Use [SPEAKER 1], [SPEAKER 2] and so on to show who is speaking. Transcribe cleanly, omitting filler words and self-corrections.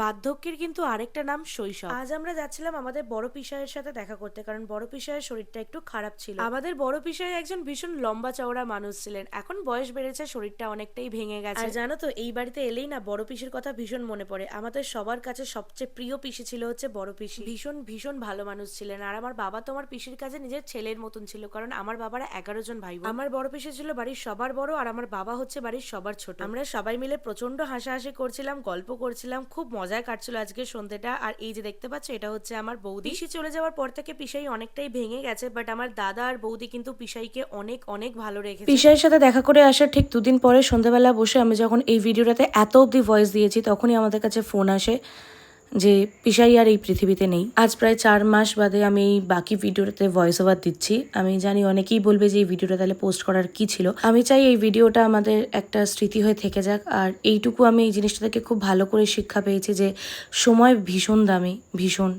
[SPEAKER 1] বার্ধক্যের কিন্তু আরেকটা নাম শৈশব। আজ আমরা যাচ্ছিলাম আমাদের বড় পিসাইয়ের সাথে দেখা করতে, কারণ বড় পিসাইয়ের শরীরটা একটু খারাপ ছিল। আমাদের বড় পিসাই একজন ভীষণ লম্বা চওড়া মানুষ ছিলেন, এখন বয়স বেড়েছে, শরীরটা অনেকটাই ভেঙে গেছে। আর জানো তো, এই বাড়িতে এলেই না বড় পিসির কথা ভীষণ মনে পড়ে। আমাদের সবার কাছে সবচেয়ে প্রিয় পিসি ছিল হচ্ছে বড় পিসি। ভীষণ ভীষণ ভালো মানুষ ছিলেন। আর আমার বাবা তো আমার পিসির কাছে নিজের ছেলের মতন ছিল, কারণ আমার বাবারা 11 জন ভাই বোন। আমার বড় পিসি ছিল বাড়ির সবার বড়, আর আমার বাবা হচ্ছে বাড়ির সবার ছোট। আমরা সবাই মিলে প্রচন্ড হাসাহাসি করছিলাম, গল্প করছিলাম, খুব মজায় কাটছিল আজকে সন্ধ্যেটা। আর এই যে দেখতে পাচ্ছ, এটা হচ্ছে আমার বৌদি। পিসি চলে যাওয়ার পর থেকে পিসাই অনেকটাই ভেঙে গেছে, বাট আমার দাদা আর বৌদি কিন্তু পিসাইকে অনেক অনেক ভালো রেখেছে। পিসাইয়ের সাথে দেখা করে আসার ঠিক দুদিন পরে সন্ধ্যাবেলা বসে আমি যখন এই ভিডিওটাতে এত অব্দি ভয়েস দিয়েছি, তখনই আমাদের কাছে ফোন আসে যে পিসাই আর এই পৃথিবীতে নেই। আজ প্রায় 4 মাস বাদে আমি এই বাকি ভিডিওটাতে ভয়েস ওভার দিচ্ছি। আমি জানি অনেকেই বলবে যে এই ভিডিওটা তাহলে পোস্ট করার কি ছিল। আমি চাই এই ভিডিওটা আমাদের একটা স্মৃতি হয়ে থেকে যাক। আর এইটুকু আমি এই জিনিসটা থেকে খুব ভালো করে শিক্ষা পেয়েছি যে সময় ভীষণ দামি, ভীষণ।